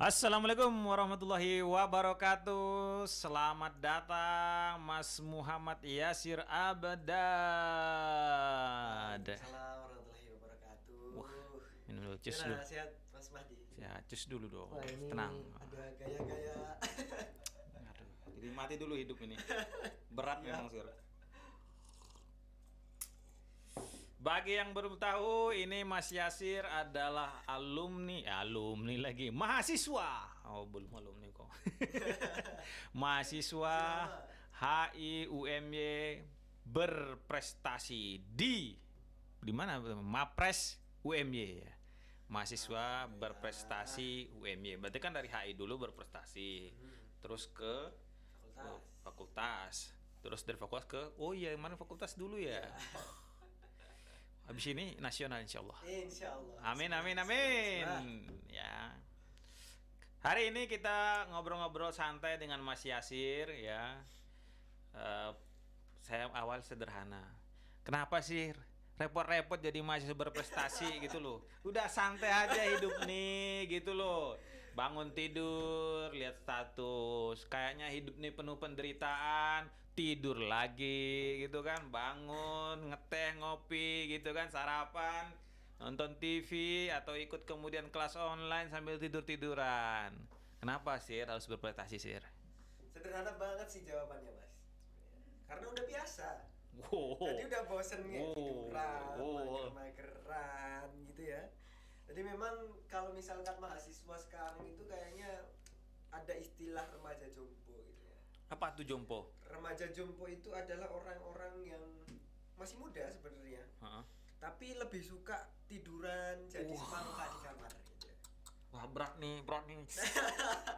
Assalamualaikum warahmatullahi wabarakatuh. Selamat datang Mas Muhammad Yasir Abdad. Waalaikumsalam warahmatullahi wabarakatuh. Minum dulu, cus dulu. Gimana sehat Mas Mahdi? Ya, cus dulu dong. Wah, ini Tenang. ada gaya-gaya. Aduh, jadi mati dulu hidup ini. Berat Ya. memang Sir. Bagi yang belum tahu, ini Mas Yasir adalah alumni lagi, mahasiswa. Oh, belum alumni kok. Mahasiswa HI UMY berprestasi di mana? Mapres UMY ya. Mahasiswa berprestasi UMY. Berarti kan dari HI dulu berprestasi. Terus ke fakultas. Terus dari fakultas ke mana fakultas dulu ya? Habis ini nasional insya Allah. Insya Allah. Amin amin amin. Ya. Hari ini kita ngobrol-ngobrol santai dengan Mas Yasir ya. Saya awal sederhana. Kenapa sih repot-repot jadi mahasiswa berprestasi gitu loh? Udah santai aja hidup nih gitu loh. Bangun tidur, lihat status. Kayaknya hidup nih penuh penderitaan. Tidur lagi gitu kan, bangun, ngeteh, ngopi gitu kan, sarapan, nonton TV atau ikut kemudian kelas online sambil tidur-tiduran. Kenapa sih harus berprestasi sih? Sederhana banget sih jawabannya, Mas. Karena udah biasa. Wow. Jadi udah bosen Wow. kayak tiduran, Wow. mager-mageran gitu ya. Jadi memang kalau misalkan mahasiswa sekarang itu kayaknya ada istilah remaja jompo gitu ya. Apa tuh jompo? Remaja jompo itu adalah orang-orang yang masih muda sebenarnya, Heeh. tapi lebih suka tiduran jadi semangka di kamar gitu. Wah, berat nih.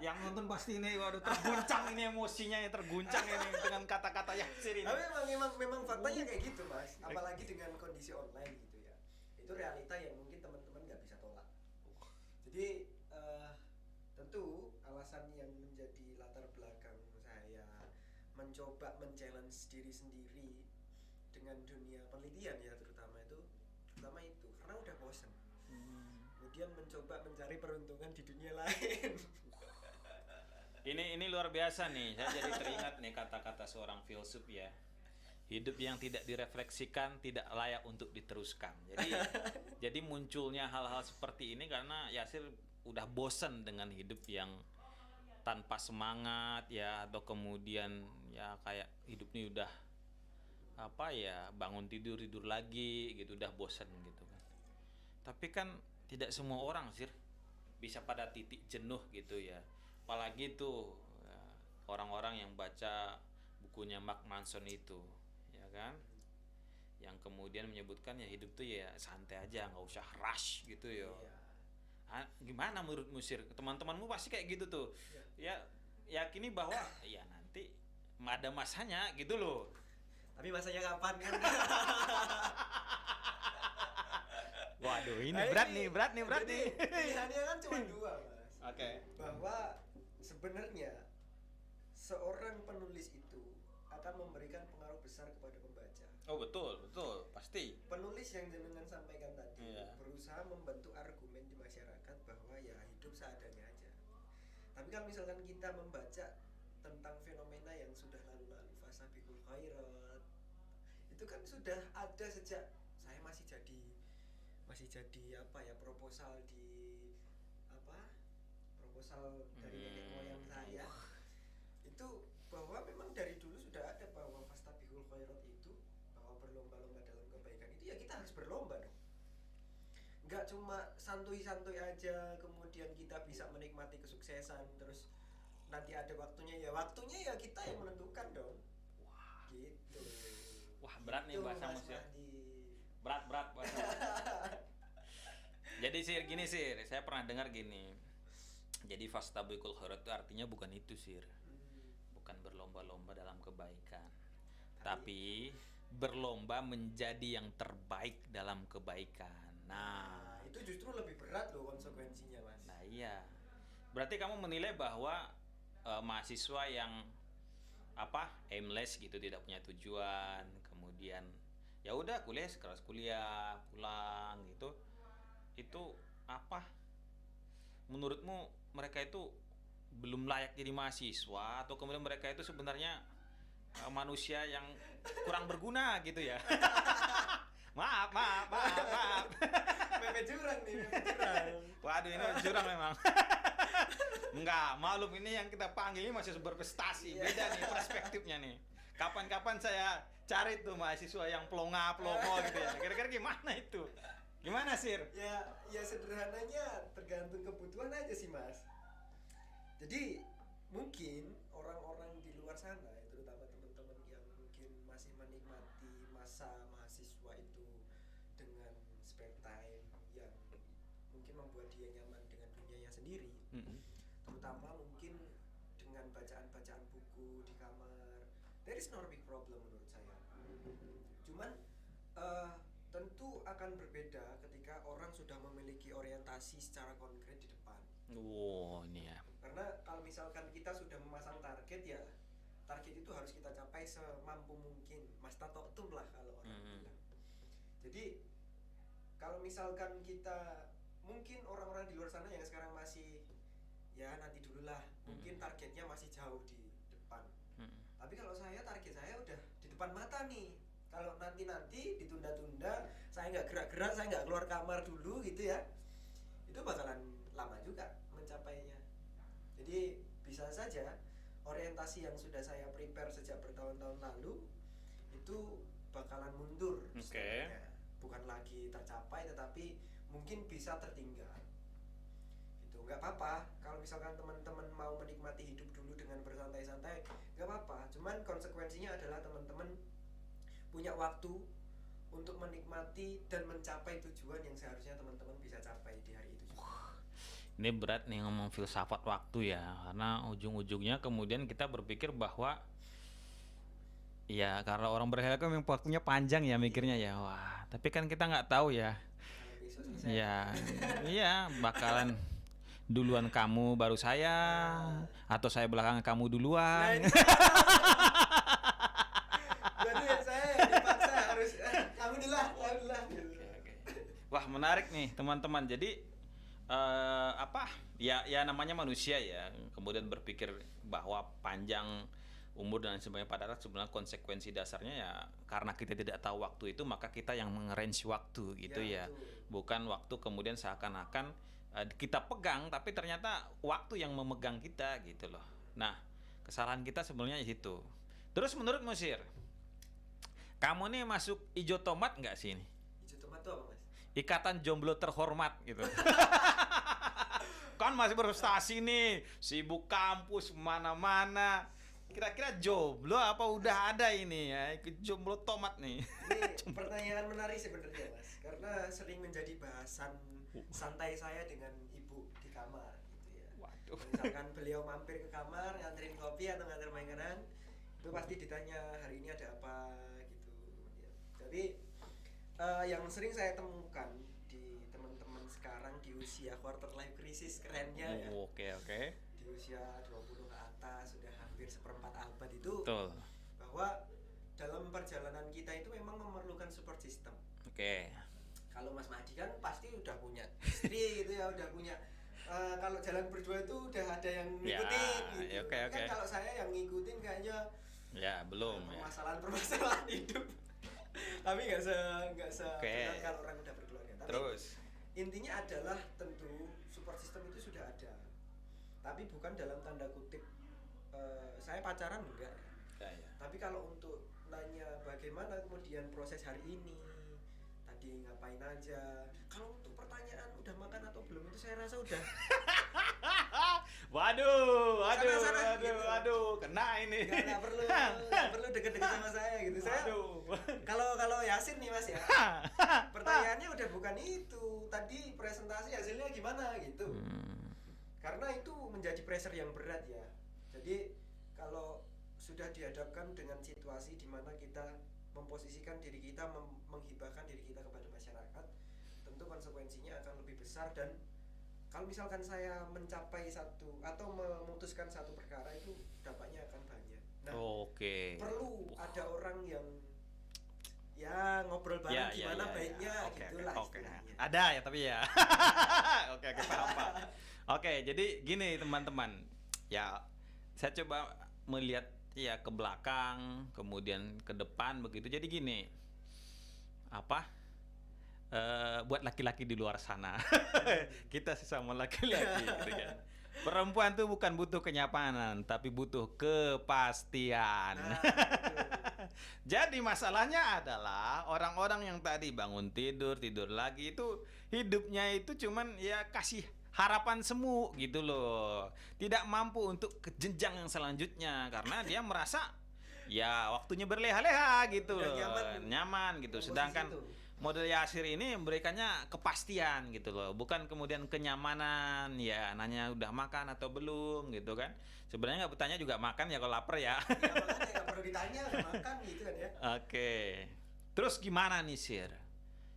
Yang nonton pasti ini waduh terguncang ini emosinya ya, terguncang ini dengan kata-kata Yasir ini. Tapi memang faktanya kayak gitu, Mas. Apalagi dengan kondisi online gitu ya. Itu realita yang mungkin teman-teman nggak bisa tolak. Jadi tentu alasan yang menjadi latar belakang saya mencoba men-challenge diri sendiri dengan dunia penelitian ya terutama itu karena udah bosen. Kemudian mencoba mencari peruntungan di dunia lain. Ini luar biasa nih. Saya jadi teringat nih kata-kata seorang filsuf ya. Hidup yang tidak direfleksikan tidak layak untuk diteruskan. Jadi munculnya hal-hal seperti ini karena Yasir udah bosen dengan hidup yang tanpa semangat ya, atau kemudian ya kayak hidup ini udah bangun tidur lagi gitu, udah bosen gitu kan. Tapi kan tidak semua orang sih bisa pada titik jenuh gitu ya. Apalagi tuh ya, orang-orang yang baca bukunya Mark Manson itu, ya kan? Yang kemudian menyebutkan ya hidup tuh ya santai aja, nggak usah rush gitu ya. Gimana menurutmu Sir? Teman-temanmu pasti kayak gitu tuh. Ya yakini bahwa ya nanti ada masanya gitu loh. Tapi masanya kapan kan? Waduh, ini Nah, berat nih. jadi pilihannya kan cuma dua, Mas. Oke. Bahwa sebenarnya seorang penulis itu akan memberikan pengaruh besar kepada pembaca. Oh betul, pasti. Penulis yang jenengan sampaikan tadi Iya. berusaha membentuk argumen di masyarakat bahwa ya hidup seadanya aja. Tapi kalau misalkan kita membaca tentang fenomena yang sudah lalu-lalu, fasabiqul khairat, itu kan sudah ada sejak saya masih jadi proposal dari nenek moyang saya. Itu bahwa memang dari dulu sudah ada bahwa fastabiqul khairat itu, bahwa berlomba-lomba dalam kebaikan itu ya kita harus berlomba dong. Nggak cuma santuy-santuy aja kemudian kita bisa menikmati kesuksesan terus nanti ada waktunya ya kita yang menentukan dong. Wah. Gitu. Wah, berat nih Gitu, bahasa Mas Mas ya. Mahdi. Berat bahasa. Jadi Sir gini Sir, saya pernah dengar gini. Jadi fastabiqul khairat itu artinya bukan itu Sir. Bukan berlomba-lomba dalam kebaikan. Tapi berlomba menjadi yang terbaik dalam kebaikan. Nah, itu justru lebih berat loh konsekuensinya, Mas. Nah iya. Berarti kamu menilai bahwa mahasiswa yang aimless gitu, tidak punya tujuan, kemudian ya udah kuliah sekelas kuliah pulang gitu, itu menurutmu mereka itu belum layak jadi mahasiswa atau kemudian mereka itu sebenarnya manusia yang kurang berguna gitu ya. Maaf. Mepet jurang nih, mepet jurang. Waduh, ini jurang memang. Enggak, maklum ini yang kita panggil ini masih berprestasi. Beda nih perspektifnya nih. Kapan-kapan saya cari tuh mahasiswa yang pelongo gitu ya. Kira-kira gimana itu? Gimana, Sir? Ya sederhananya tergantung kebutuhan aja sih, Mas. Jadi mungkin orang-orang di luar sana, terutama teman-teman yang mungkin masih menikmati masa mahasiswa itu dengan spare time yang mungkin membuat dia nyaman dengan dunianya sendiri, terutama mungkin dengan bacaan-bacaan buku di kamar, there is no big problem menurut saya. Cuman tentu akan berbeda ketika orang sudah memiliki orientasi secara konkret di depan. Ini ya. Karena kalau misalkan kita sudah memasang target, ya target itu harus kita capai semampu mungkin. Mastatoktum lah kalau orang bilang. Jadi kalau misalkan kita, mungkin orang-orang di luar sana yang sekarang masih ya nanti dululah, mungkin targetnya masih jauh di depan. Tapi kalau saya, target saya udah di depan mata nih. Kalau nanti ditunda-tunda, saya nggak gerak-gerak, saya nggak keluar kamar dulu gitu ya, itu bakalan lama juga mencapainya. Jadi bisa saja orientasi yang sudah saya prepare sejak bertahun-tahun lalu itu bakalan mundur. Bukan lagi tercapai, tetapi mungkin bisa tertinggal. Itu nggak apa-apa. Kalau misalkan teman-teman mau menikmati hidup dulu dengan bersantai-santai, nggak apa-apa. Cuman konsekuensinya adalah teman-teman punya waktu untuk menikmati dan mencapai tujuan yang seharusnya teman-teman bisa capai di hari itu juga. Ini berat nih ngomong filsafat waktu ya, karena ujung-ujungnya kemudian kita berpikir bahwa ya karena orang berkhayal kan memang waktunya panjang ya mikirnya ya. Wah, tapi kan kita nggak tahu ya. Ya, iya bakalan duluan kamu baru saya, atau saya belakangan kamu duluan. Wah, menarik nih teman-teman. Jadi ya namanya manusia ya, kemudian berpikir bahwa panjang umur dan sebagainya, padahal sebenarnya konsekuensi dasarnya ya karena kita tidak tahu waktu itu, maka kita yang mengerange waktu gitu ya. Bukan waktu kemudian seakan-akan kita pegang, tapi ternyata waktu yang memegang kita gitu loh. Nah, kesalahan kita sebenarnya itu. Terus menurut Musir, kamu nih masuk Ijo Tomat nggak sih ini? Ijo Tomat itu apa, Mas? Ikatan Jomblo Terhormat gitu. Kan masih berprestasi nih, sibuk kampus mana-mana. Kira-kira jomblo apa udah ada ini ya, ikut jomblo tomat nih? Ini pertanyaan menarik sebenarnya, Mas, karena sering menjadi bahasan santai saya dengan ibu di kamar gitu ya. Waduh. Misalkan beliau mampir ke kamar nganterin kopi atau nganter makanan, itu pasti ditanya hari ini ada apa gitu ya. Jadi yang sering saya temukan di teman-teman sekarang di usia quarter life crisis kerennya ya. Oke. Di usia 20 ke atas, sudah hampir seperempat abad itu. Betul. Bahwa dalam perjalanan kita itu memang memerlukan support system. Oke. Kalau Mas Mahdi kan pasti udah punya istri gitu ya, udah punya kalau jalan berdua itu udah ada yang ngikutin gitu. Kan kalau saya yang ngikutin kayaknya belum permasalahan hidup. Tapi nggak se kalau orang udah berkeluarga. Tapi terus intinya adalah tentu support system itu sudah ada. Tapi bukan dalam tanda kutip saya pacaran enggak. Ya. Tapi kalau untuk nanya bagaimana kemudian proses hari ini, tadi ngapain aja, kalau untuk pertanyaan udah makan atau belum itu saya rasa udah waduh, kena ini. Nggak perlu deket-deket sama saya gitu. Saya kalau Yasin nih Mas ya, pertanyaannya udah bukan itu. Tadi presentasi hasilnya gimana gitu. Karena itu menjadi pressure yang berat ya. Jadi kalau sudah dihadapkan dengan situasi di mana kita memposisikan diri kita, menghibahkan diri kita kepada masyarakat, tentu konsekuensinya akan lebih besar. Dan kalau misalkan saya mencapai satu atau memutuskan satu perkara, itu dampaknya akan banyak. Nah, perlu ada orang yang ya ngobrol bareng Ya, gimana baiknya Oke, gitulah oke. istilahnya. Ada ya tapi ya. Oke, paham, paham. Oke, jadi gini teman-teman. Ya, saya coba melihat ya ke belakang, kemudian ke depan begitu. Jadi gini, apa? Buat laki-laki di luar sana. Kita sesama laki-laki gitu kan. Perempuan tuh bukan butuh kenyamanan, tapi butuh kepastian. Nah, betul. Jadi masalahnya adalah orang-orang yang tadi bangun tidur, tidur lagi itu hidupnya itu cuman ya kasih harapan semu gitu loh. Tidak mampu untuk ke jenjang yang selanjutnya karena dia merasa ya waktunya berleha-leha gitu Udah loh. Nyaman gitu. dengan posisi Sedangkan itu. model Yasir ini memberikannya kepastian gitu loh, bukan kemudian kenyamanan ya nanya udah makan atau belum gitu kan. Sebenarnya nggak bertanya juga makan ya kalau lapar ya. Ya makanya nggak perlu ditanya udah makan gitu kan ya. Oke. Terus gimana nih Sir?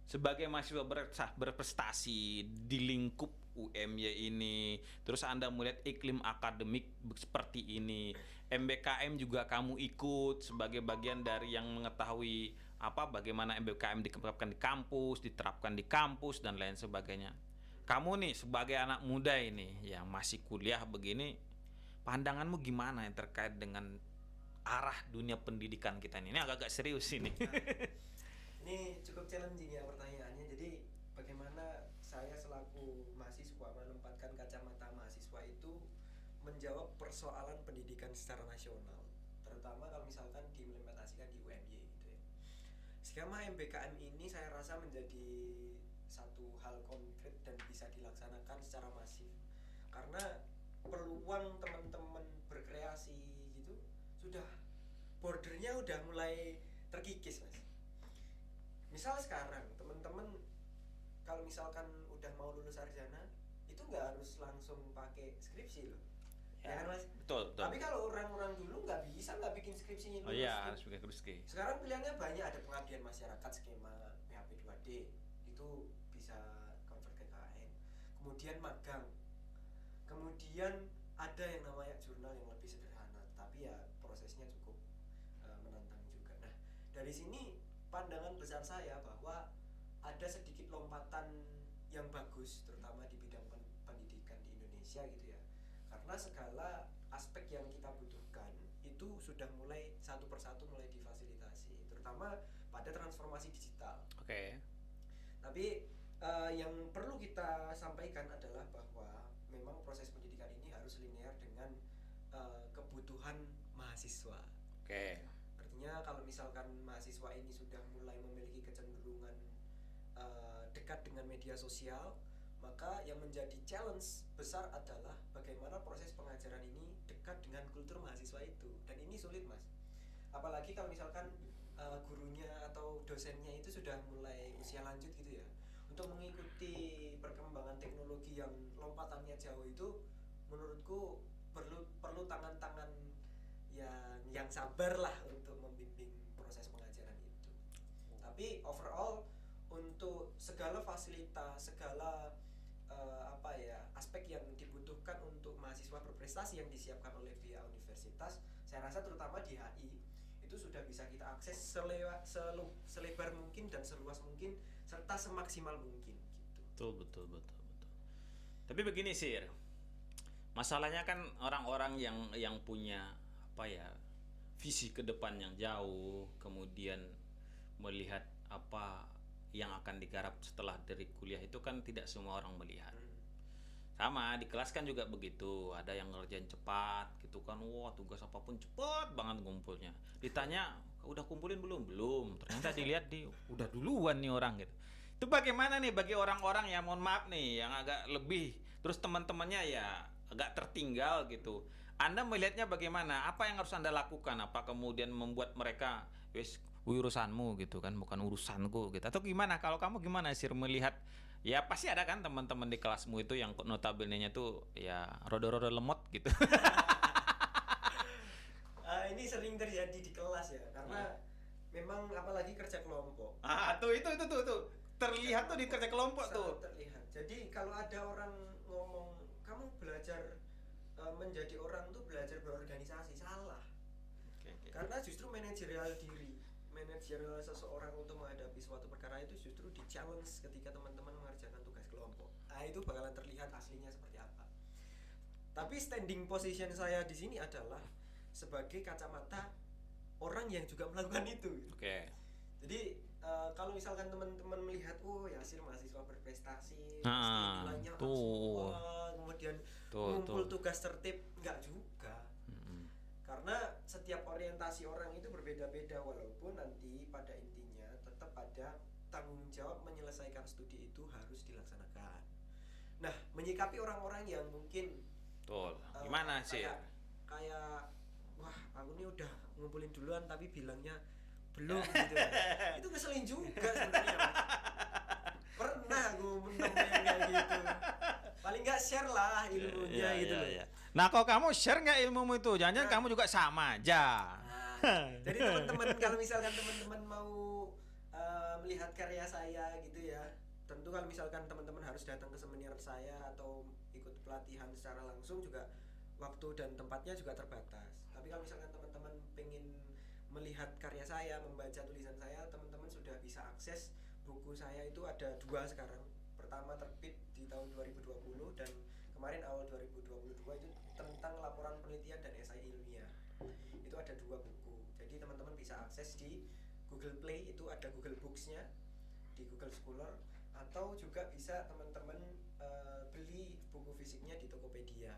Sebagai mahasiswa berprestasi di lingkup UMY ini, terus Anda melihat iklim akademik seperti ini, MBKM juga kamu ikut sebagai bagian dari yang mengetahui apa bagaimana MBKM diterapkan di kampus dan lain sebagainya. Kamu nih sebagai anak muda ini yang masih kuliah begini, pandanganmu gimana yang terkait dengan arah dunia pendidikan kita ini? Ini agak-agak serius ini. Ini cukup challenging ya pertanyaannya. Jadi bagaimana saya selaku mahasiswa menempatkan kacamata mahasiswa itu menjawab persoalan pendidikan secara nasional, terutama kalau misalkan diimplementasikan di UMY gitu ya. Skema MBKM ini saya rasa menjadi satu hal konkret dan bisa dilaksanakan secara masif karena peluang teman-teman berkreasi gitu sudah bordernya udah mulai terkikis mas. Misal sekarang teman-teman kalau misalkan udah mau lulus sarjana itu nggak harus langsung pakai skripsi loh. Ya kan mas? Betul. Tapi kalau orang-orang dulu nggak bisa nggak bikin skripsinya Oh lulus iya, tuh. harus bikin skripsi. Sekarang pilihannya banyak, ada pengabdian masyarakat skema PHP 2D itu bisa convert ke KKN. Kemudian magang. Kemudian ada yang namanya jurnal yang lebih sederhana, tapi ya prosesnya cukup menantang juga. Nah, dari sini pandangan besar saya bahwa ada sedikit lompatan yang bagus terutama di bidang pendidikan di Indonesia gitu ya. Karena segala aspek yang kita butuhkan itu sudah mulai satu persatu mulai difasilitasi, terutama pada transformasi digital. Oke. Tapi yang perlu kita sampaikan adalah bahwa memang proses pendidikan ini harus linear dengan kebutuhan mahasiswa. Oke. Artinya kalau misalkan mahasiswa ini sudah mulai memiliki kecenderungan dekat dengan media sosial, maka yang menjadi challenge besar adalah bagaimana proses pengajaran ini dekat dengan kultur mahasiswa itu. Dan ini sulit mas, apalagi kalau misalkan gurunya atau dosennya itu sudah mulai usia lanjut gitu ya. Untuk mengikuti perkembangan teknologi yang lompatannya jauh itu menurutku perlu tangan-tangan yang sabar lah untuk membimbing proses pengajaran itu. Tapi overall untuk segala fasilitas, segala aspek yang dibutuhkan untuk mahasiswa berprestasi yang disiapkan oleh pihak universitas, saya rasa terutama di HI itu sudah bisa kita akses selebar mungkin dan seluas mungkin serta semaksimal mungkin gitu. Betul. Tapi begini Sir, masalahnya kan orang-orang yang punya apa ya visi ke depan yang jauh, kemudian melihat apa yang akan digarap setelah dari kuliah itu kan tidak semua orang melihat. Sama di kelas kan juga begitu, ada yang ngerjain cepat gitu kan, wah tugas apapun cepat banget ngumpulnya. Ditanya udah kumpulin belum, ternyata dilihat udah duluan nih orang gitu. Itu bagaimana nih bagi orang-orang yang mohon maaf nih yang agak lebih, terus teman-temannya ya agak tertinggal gitu. Anda melihatnya bagaimana? Apa yang harus Anda lakukan? Apa kemudian membuat mereka wis urusanmu gitu kan, bukan urusanku gitu. Atau gimana? Kalau kamu gimana sih melihat ya pasti ada kan teman-teman di kelasmu itu yang notabene-nya tuh ya rodo-rodo lemot gitu. Ini sering terjadi di kelas ya, karena memang apalagi kerja kelompok. Tuh terlihat tuh di kerja kelompok tuh. Terlihat. Jadi kalau ada orang ngomong kamu belajar menjadi orang tuh belajar berorganisasi, salah. Okay. Karena justru manajerial diri, manajerial seseorang untuk menghadapi suatu perkara itu justru di challenge ketika teman-teman mengerjakan tugas kelompok. Nah, itu bakalan terlihat aslinya seperti apa. Tapi standing position saya di sini adalah sebagai kacamata orang yang juga melakukan itu. Oke. Jadi kalau misalkan teman-teman melihat, oh Yasir mahasiswa berprestasi, pasti nilainya langsung kemudian ngumpul tugas tertib, enggak juga. Karena setiap orientasi orang itu berbeda-beda, walaupun nanti pada intinya tetap ada tanggung jawab menyelesaikan studi itu harus dilaksanakan. Nah, menyikapi orang-orang yang mungkin gimana sih? Kayak wah, aku nih udah ngumpulin duluan tapi bilangnya belum gitu. Itu ngeselin juga sebenarnya. Pernah aku menemukan kayak gitu. Paling nggak share lah ilmunya gitu. Ya. Nah, kalau kamu share nggak ilmumu itu? Jangan-jangan kamu juga sama aja. Jadi teman-teman, kalau misalkan teman-teman mau melihat karya saya gitu ya, tentu kalau misalkan teman-teman harus datang ke seminar saya atau ikut pelatihan secara langsung juga waktu dan tempatnya juga terbatas. Tapi kalau misalkan teman-teman pengen melihat karya saya, membaca tulisan saya, teman-teman sudah bisa akses buku saya. Itu ada 2 sekarang. Pertama terbit di tahun 2020 dan kemarin awal 2022 itu tentang laporan penelitian dan esai ilmiah. Itu ada 2 buku. Jadi teman-teman bisa akses di Google Play, itu ada Google Books-nya, di Google Scholar, atau juga bisa teman-teman beli buku fisiknya di Tokopedia.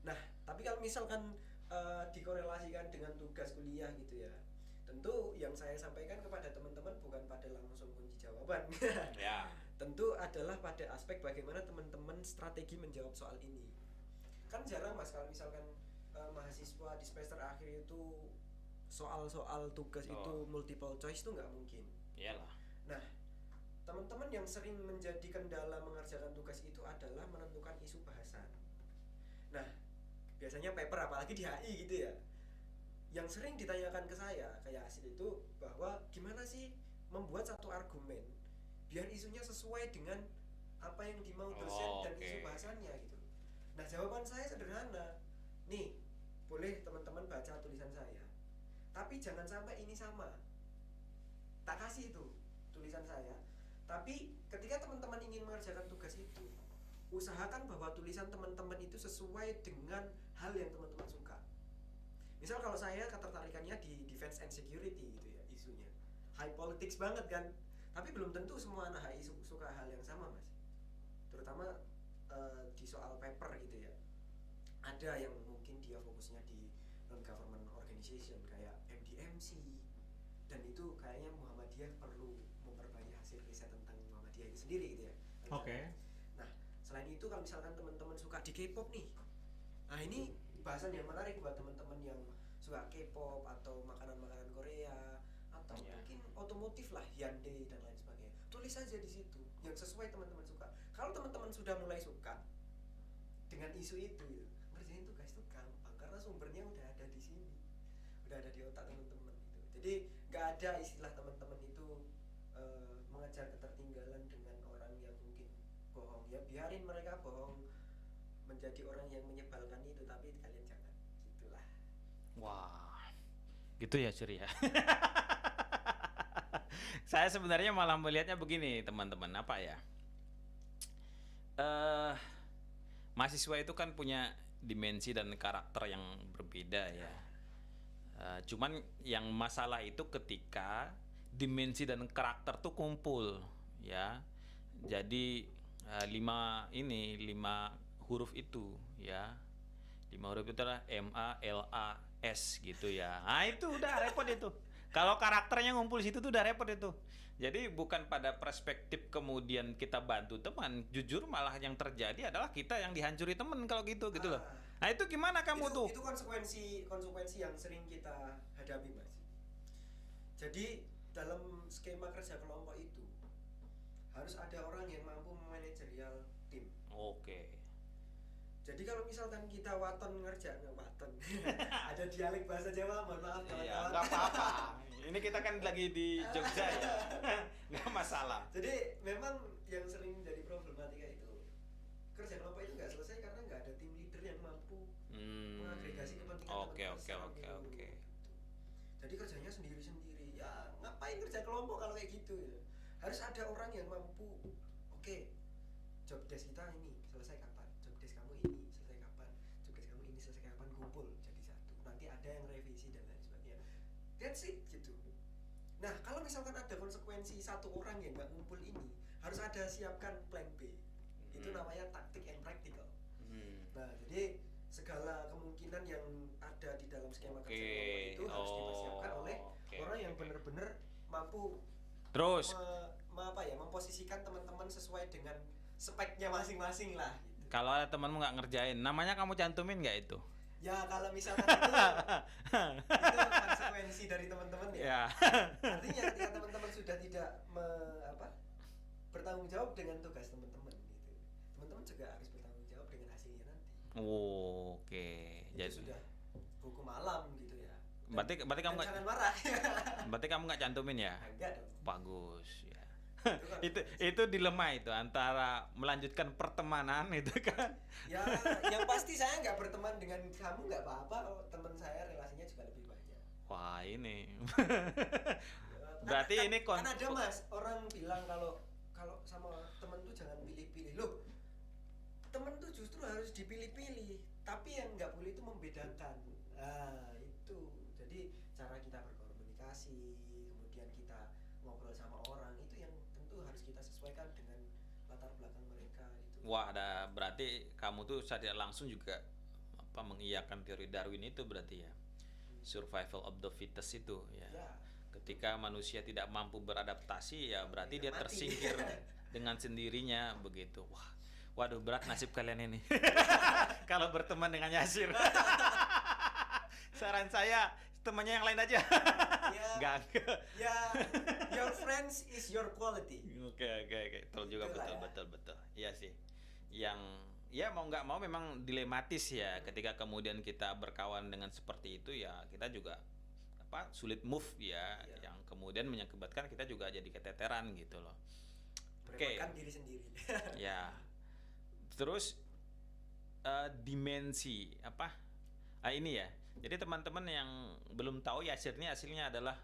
Nah, tapi kalau misalkan dikorelasikan dengan tugas kuliah gitu ya, tentu yang saya sampaikan kepada teman-teman bukan pada langsung kunci jawaban. Ya. Tentu adalah pada aspek bagaimana teman-teman strategi menjawab soal ini. Kan jarang Mas kalau misalkan mahasiswa di semester akhir itu soal-soal tugas itu multiple choice itu nggak mungkin. Iyalah. Nah, teman-teman yang sering menjadi kendala mengerjakan tugas itu adalah menentukan isu bahasan. Nah, biasanya paper apalagi di HI gitu ya, yang sering ditanyakan ke saya kayak Asid itu bahwa gimana sih membuat satu argumen biar isunya sesuai dengan apa yang dimau dosen dan isu bahasannya gitu. Nah, jawaban saya sederhana. Nih, boleh teman-teman baca tulisan saya, tapi jangan sampai ini sama. Tak kasih itu tulisan saya, tapi ketika teman-teman ingin mengerjakan tugas itu, usahakan bahwa tulisan teman-teman itu sesuai dengan hal yang teman-teman suka. Misal kalau saya ketertarikannya di defense and security gitu ya, isunya high politics banget kan, tapi belum tentu semua anak HI suka hal yang sama Mas. Terutama di soal paper gitu ya, ada yang mungkin dia fokusnya di non-government organization kayak MDMC, dan itu kayaknya Muhammadiyah perlu memperbanyak hasil riset tentang Muhammadiyah itu sendiri gitu ya. Oke. Nah, selain itu kalau misalkan teman-teman suka di K-pop nih, nah ini bahasan yang menarik buat teman-teman yang suka K-pop atau makanan-makanan Korea atau mungkin otomotif lah, Hyundai dan lain sebagainya. Tulis aja di situ yang sesuai teman-teman suka. Kalau teman-teman sudah mulai suka dengan isu itu, ngerjain tugas itu gampang karena sumbernya udah ada di sini, udah ada di otak teman-teman gitu. Jadi nggak ada istilah teman-teman itu mengejar ketertinggalan dengan orang yang mungkin bohong. Ya biarin mereka bohong menjadi orang yang menyebalkan itu, tapi kalian jangan gitulah. Wah, gitu ya Suri ya. Saya sebenarnya malah melihatnya begini teman-teman, apa ya? Mahasiswa itu kan punya dimensi dan karakter yang berbeda ya. Cuman yang masalah itu ketika dimensi dan karakter tuh kumpul ya. Jadi 5 huruf itu ya. 5 huruf itu adalah MALAS gitu ya. Nah, itu udah repot itu. Kalau karakternya ngumpul situ tuh udah repot itu. Jadi bukan pada perspektif kemudian kita bantu teman, jujur malah yang terjadi adalah kita yang dihancuri teman kalau gitu loh. Nah, itu gimana kamu tuh? Itu konsekuensi yang sering kita hadapi, Mas. Jadi dalam skema kerja kelompok itu harus ada orang yang mampu memanajerial tim. Oke. Jadi kalau misalkan kita waton ada dialek bahasa Jawa, mohon maaf kawan-kawan. Iya, nggak apa-apa. Ini kita kan lagi di Jogja ya, nggak masalah. Jadi memang yang sering jadi problematika itu kerja kelompok itu nggak selesai karena nggak ada tim leader yang mampu mengagregasi kepentingan teman-teman. Oke. Jadi kerjanya sendiri-sendiri. Ya ngapain ngapain kerja kelompok kalau kayak gitu ya. Harus ada orang yang mampu, oke, job desk kita ini selesai kapan, job desk kamu ini selesai kapan, job desk kamu ini selesai kapan, kumpul jadi satu, nanti ada yang revisi dan lain sebagainya. That's it gitu. Nah kalau misalkan ada konsekuensi satu orang yang nggak ngumpul ini, harus ada siapkan plan B. Itu namanya taktik and practical. Nah jadi segala kemungkinan yang ada di dalam skema kerja kelompok itu harus dipersiapkan oleh orang yang benar-benar mampu Terus memposisikan teman-teman sesuai dengan speknya masing-masing lah gitu. kalau ada temanmu nggak ngerjain, namanya kamu cantumin nggak itu? Ya kalau misalkan itu konsekuensi dari teman-teman ya. Ya. Artinya ketika teman-teman sudah tidak bertanggung jawab dengan tugas teman-teman gitu, teman-teman juga harus bertanggung jawab dengan hasilnya nanti. Oke. Itu Jadi sudah hukum alam gitu ya. berarti kamu nggak jangan marah. berarti kamu nggak cantumin ya? Enggak dong. Bagus ya. Itu itu dilema itu antara melanjutkan pertemanan itu kan. Ya, yang pasti saya nggak berteman dengan kamu nggak apa-apa. Teman saya relasinya juga lebih banyak. Wah ini. Ya, Berarti ini kan ada mas orang bilang kalau sama temen tuh jangan pilih-pilih loh. Temen tuh justru harus dipilih-pilih. Tapi yang nggak boleh itu membedakan. Nah itu. Jadi cara kita berkomunikasi, kemudian kita ngobrol sama orang itu yang tentu harus kita sesuaikan dengan latar belakang mereka gitu. Wah, berarti kamu tuh secara langsung juga mengiyakan teori Darwin itu berarti ya. Survival of the fittest itu ya. Ya. Ketika manusia tidak mampu beradaptasi ya berarti dia Ya, mati. tersingkir dengan sendirinya begitu. Wah. Waduh, berat nasib kalian ini. Kalau berteman dengan Yasir. Saran saya temannya yang lain aja. Ya. Enggak. Ya, your friends is your quality. Oke. Betul juga, Itulah betul. Iya sih. Yang ya mau nggak mau memang dilematis ya ketika kemudian kita berkawan dengan seperti itu ya kita juga sulit move ya, Iya. yang kemudian mengakibatkan kita juga jadi keteteran gitu loh. Oke. Meremehkan diri sendiri. Ya. Terus dimensi ini ya. Jadi teman-teman yang belum tahu Yasir ini aslinya adalah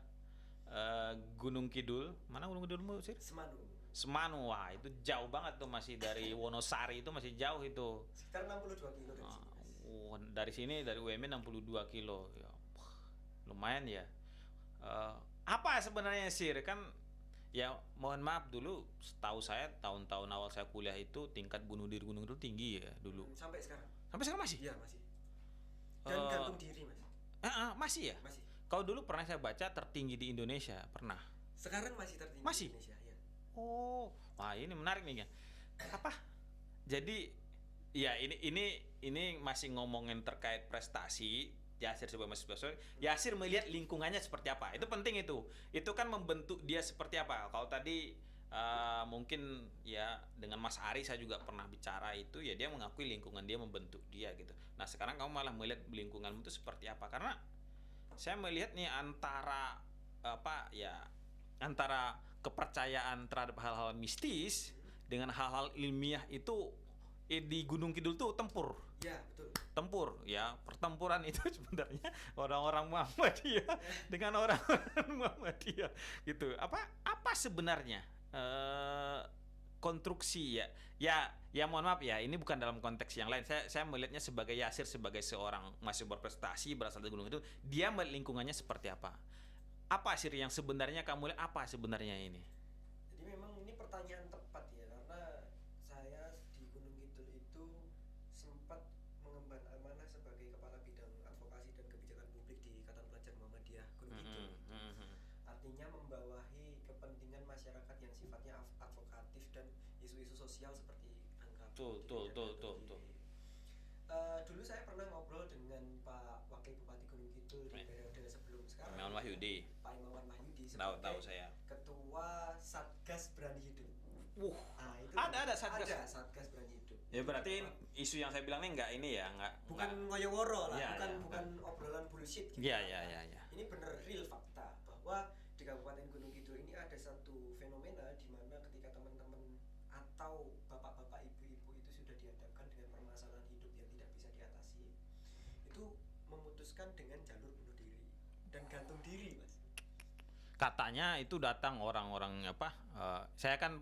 Gunung Kidul. Mana Gunung Kidulmu, Sir? Semanu. Semanu. Wah, itu jauh banget tuh, masih dari Wonosari itu masih jauh itu. Sekitar 62 kilo dari sini. Dari sini dari UMN 62 kilo. Ya, lumayan ya. Apa sebenarnya Sir? Kan ya mohon maaf dulu, setahu saya tahun-tahun awal saya kuliah itu tingkat bunuh diri gunung itu tinggi ya dulu. Sampai sekarang. Sampai sekarang masih? Iya, masih. Dan gantung diri, Mas. Masih ya? Masih. Kalau dulu pernah saya baca tertinggi di Indonesia, pernah. Sekarang masih tertinggi Masih? di Indonesia, ya. Oh, wah ini menarik nih ya. Jadi ya ini masih ngomongin terkait prestasi. Yasir sebagai mahasiswa, Yasir melihat lingkungannya seperti apa. Itu penting itu. Itu kan membentuk dia seperti apa. Kalau tadi mungkin ya dengan Mas Ari saya juga pernah bicara itu ya, dia mengakui lingkungan dia membentuk dia gitu. Nah sekarang kamu malah melihat lingkunganmu itu seperti apa, karena saya melihat nih antara antara kepercayaan terhadap hal-hal mistis dengan hal-hal ilmiah itu di Gunung Kidul tuh tempur. Ya, betul. Tempur ya, pertempuran itu sebenarnya orang-orang Muhammadiyah dengan orang-orang Muhammadiyah gitu. Apa sebenarnya konstruksi ya mohon maaf ya, ini bukan dalam konteks yang lain. Saya melihatnya sebagai Yasir sebagai seorang masih berprestasi berasal dari gunung itu, dia melihat lingkungannya seperti apa. Apa sih yang sebenarnya kamu lihat, apa sebenarnya ini? Jadi memang ini pertanyaan tepat ya, karena saya di Gunung Kidul itu sempat mengemban amanah sebagai kepala bidang advokasi dan kebijakan publik di Ikatan Pelajar Muhammadiyah Gunung Kidul. Artinya membawahi kepentingan masyarakat yang sifatnya advokatif dan isu-isu sosial seperti angka Tuh. Dulu saya pernah ngobrol dengan Pak Wakil Bupati Gunung Kidul di periode sebelum sekarang, Imawan Wahyudi. Pak Imawan Wahyudi Tahu sebagai saya. Ketua Satgas Berani Hidup. Itu Ada Satgas. Ada Satgas Berani Hidup. Ya berarti isu yang saya bilang ini enggak Bukan ngoyo-woro lah, Ya, bukan obrolan bullshit gitu. Ya. Ini bener real fakta bahwa di Kabupaten Gunung Kidul ini ada satu fenomena di mana ketika teman-teman atau bapak-bapak ibu-ibu itu sudah dihadapkan dengan permasalahan hidup yang tidak bisa diatasi, itu memutuskan dengan jalur bunuh diri dan gantung diri, Mas. Katanya itu datang orang-orang apa? Saya kan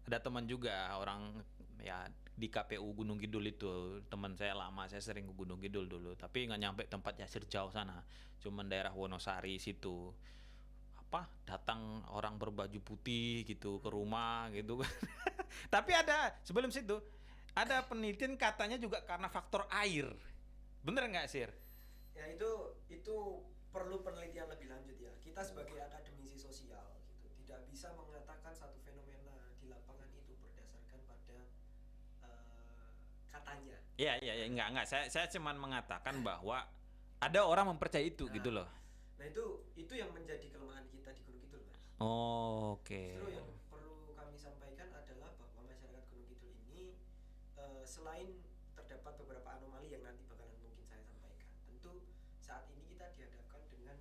ada teman juga orang ya di KPU Gunung Kidul itu teman saya lama, saya sering ke Gunung Kidul dulu, tapi nggak nyampe tempat Yasir jauh sana, cuman daerah Wonosari situ. Apa datang orang berbaju putih gitu ke rumah gitu kan. Tapi ada sebelum situ ada penelitian katanya juga karena faktor air. Bener nggak Sir? Ya itu perlu penelitian lebih lanjut ya. Kita sebagai akademisi sosial gitu tidak bisa mengatakan satu fenomena di lapangan itu berdasarkan pada katanya. Iya, enggak. Saya cuman mengatakan bahwa ada orang mempercayai itu gitu loh. Nah itu yang menjadi kelemahan kita di Gunung Kidul, Mas. Oh, oke. Justru yang perlu kami sampaikan adalah bahwa masyarakat Gunung Kidul ini selain terdapat beberapa anomali yang nanti bakalan mungkin saya sampaikan, tentu saat ini kita dihadapkan dengan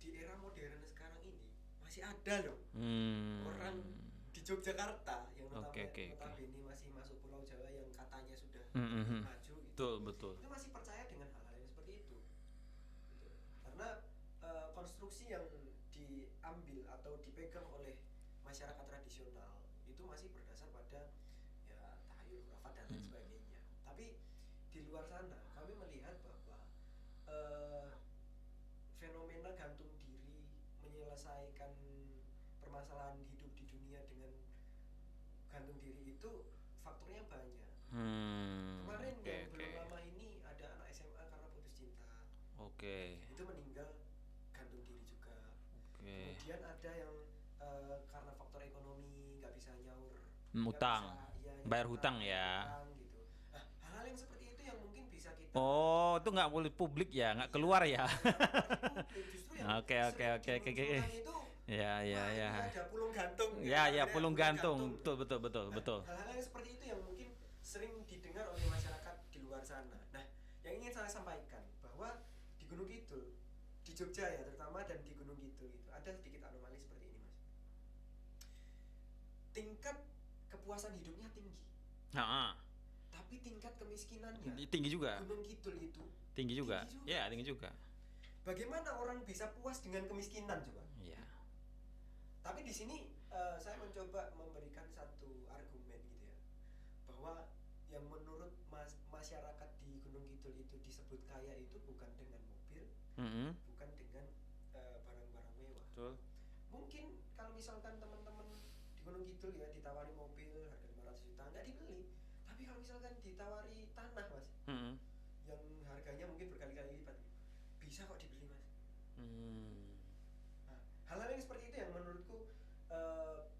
di era modern sekarang ini masih ada loh orang di Yogyakarta yang notabene masih masuk Pulau Jawa yang katanya sudah maju gitu. Betul. Itu masih percaya dengan hal-hal yang seperti itu. Gitu. Karena konstruksi yang diambil atau dipegang oleh masyarakat tradisional itu masih berdasar pada ya tahayul khurafat dan lain sebagainya. Tapi di luar sana kami melihat bahwa fenomena gantung diri menyelesaikan permasalahan hidup di dunia dengan gantung diri itu faktornya banyak. Kemarin yang belum lama ini ada anak SMA karena putus cinta. Itu meninggal gantung diri juga. Kemudian ada yang karena faktor ekonomi nggak bisa nyaur, Utang, bayar hutang ya. Gitu. Nah, hal-hal yang seperti itu yang mungkin bisa kita. Oh, itu nggak boleh publik ya, nggak keluar ya. Justru yang Oke. itu Ya. ada pulung gantung. Ya, pulung gantung. Betul. Hal-hal yang seperti itu yang mungkin sering didengar oleh masyarakat di luar sana. Nah, yang ingin saya sampaikan bahwa di Gunung Kidul, di Jogja ya terutama dan di Gunung Kidul itu ada sedikit anomali seperti ini, Mas. Tingkat kepuasan hidupnya tinggi. Tapi tingkat kemiskinannya Tinggi juga. Gunung Kidul itu Tinggi juga. Ya, tinggi juga. Bagaimana orang bisa puas dengan kemiskinan coba? Iya. Tapi di sini saya mencoba memberikan satu argumen gitu ya, bahwa yang menurut masyarakat di Gunung Kidul itu disebut kaya itu bukan dengan mobil, bukan dengan barang-barang mewah. Betul. Mungkin kalau misalkan teman-teman di Gunung Kidul ya ditawari mobil harga 500 juta nggak dibeli, tapi kalau misalkan ditawari tanah, Mas, yang harganya mungkin berkali-kali lipat, bisa kok dibeli, Mas. Nah, hal-hal yang seperti itu yang menurutku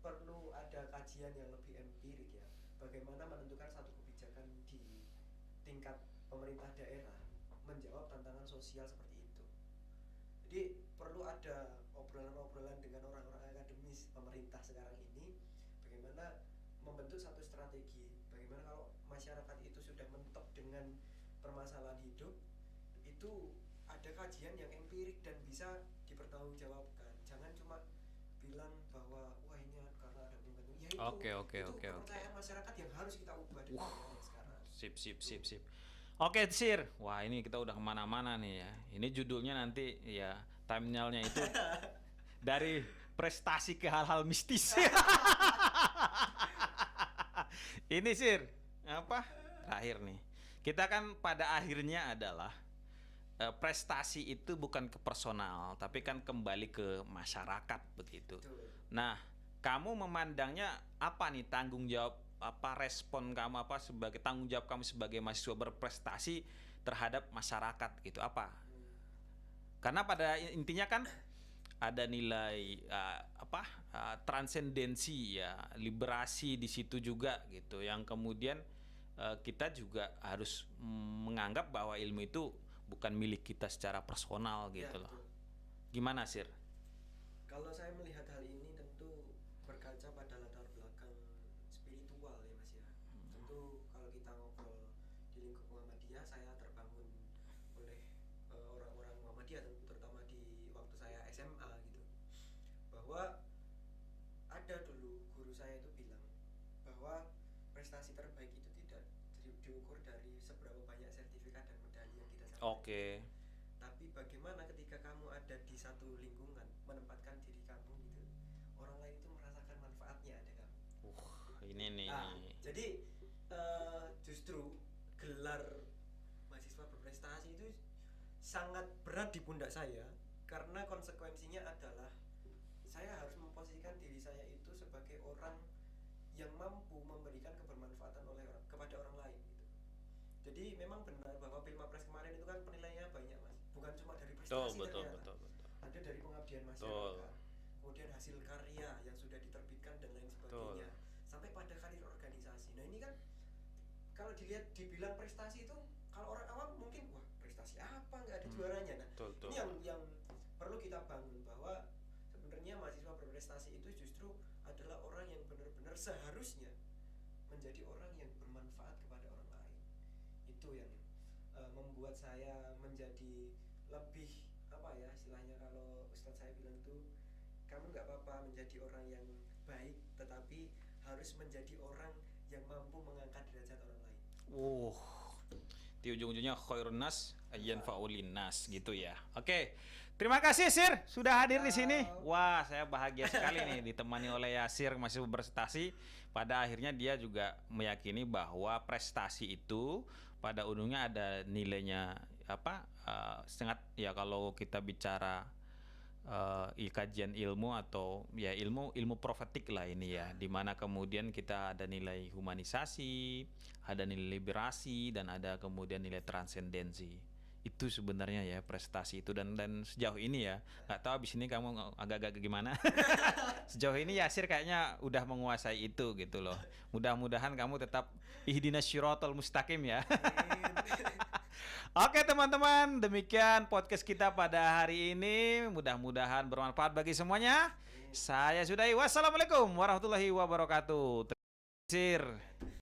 perlu ada kajian yang lebih empirik ya, bagaimana menentukan satu kebijakan di tingkat pemerintah daerah menjawab tantangan sosial seperti itu. Jadi perlu ada obrolan-obrolan dengan orang-orang akademis pemerintah sekarang ini, bagaimana membentuk satu strategi, bagaimana kalau masyarakat itu sudah mentok dengan permasalahan hidup, itu ada kajian yang empirik dan bisa dipertanggungjawabkan. Jangan cuma bilang bahwa wah ini karena ada pembantu. Ya itu. Itu kepercayaan masyarakat yang harus kita ubah di sekarang. Sip. Oke, Sir. Wah, ini kita udah kemana-mana nih ya. Ini judulnya nanti ya thumbnailnya itu dari prestasi ke hal-hal mistis. Ini Sir, apa? Terakhir nih. Kita kan pada akhirnya adalah prestasi itu bukan ke personal, tapi kan kembali ke masyarakat begitu. Nah, kamu memandangnya apa nih tanggung jawab apa respon kamu apa sebagai tanggung jawab kamu sebagai mahasiswa berprestasi terhadap masyarakat gitu apa? Karena pada intinya kan ada nilai transendensi ya, liberasi di situ juga gitu. Yang kemudian kita juga harus menganggap bahwa ilmu itu bukan milik kita secara personal gitu loh. Gimana Sir? Kalau saya melihat hal ini tentu berkaca pada latar belakang spiritual ya Mas ya. Tentu kalau kita ngobrol di lingkup Muhammadiyah, saya terbangun oleh orang-orang Muhammadiyah terutama di waktu saya SMA gitu. Bahwa ada dulu guru saya itu bilang bahwa prestasi terbaik itu tidak diukur dari seberapa banyak sertifikat dan medali yang kita capai. Oke. Tapi bagaimana ketika kamu ada di satu lingkungan menempatkan diri kamu ini nih. Jadi justru gelar mahasiswa berprestasi itu sangat berat di pundak saya karena konsekuensinya adalah saya harus memposisikan diri saya itu sebagai orang yang mampu memberikan kebermanfaatan kepada orang lain gitu. Jadi memang benar bahwa Pilmapres kemarin itu kan penilaiannya banyak mas, bukan cuma dari prestasi ternyata. Ada dari pengabdian masyarakat, kemudian hasil karya yang sudah diterbitkan dan lain sebagainya, sampai pada karir organisasi. Nah ini kan kalau dibilang prestasi itu kalau orang awam mungkin wah prestasi apa nggak ada juaranya. Nah ini yang perlu kita bangun bahwa sebenarnya mahasiswa berprestasi itu justru adalah orang yang benar-benar seharusnya menjadi orang yang bermanfaat kepada orang lain. Itu yang membuat saya menjadi lebih apa ya istilahnya, kalau Ustadz saya bilang tuh kamu nggak apa-apa menjadi orang yang baik tetapi harus menjadi orang yang mampu mengangkat derajat orang lain. Di ujung-ujungnya khairun nas yanfa'ulin nas gitu ya. Oke. Terima kasih Sir sudah hadir di sini. Wah, saya bahagia sekali nih ditemani oleh Yasir masih berprestasi. Pada akhirnya dia juga meyakini bahwa prestasi itu pada ujungnya ada nilainya apa? Sangat ya kalau kita bicara kajian ilmu atau ya ilmu profetik lah ini ya, dimana kemudian kita ada nilai humanisasi, ada nilai liberasi, dan ada kemudian nilai transendensi. Itu sebenarnya ya prestasi itu, dan sejauh ini ya nggak tahu abis ini kamu agak-agak gimana. Sejauh ini Yasir kayaknya udah menguasai itu gitu loh. Mudah-mudahan kamu tetap ihdinas syiratal mustaqim ya. Oke teman-teman, demikian podcast kita pada hari ini. Mudah-mudahan bermanfaat bagi semuanya. Saya sudahi. Wassalamualaikum warahmatullahi wabarakatuh. Terima kasih.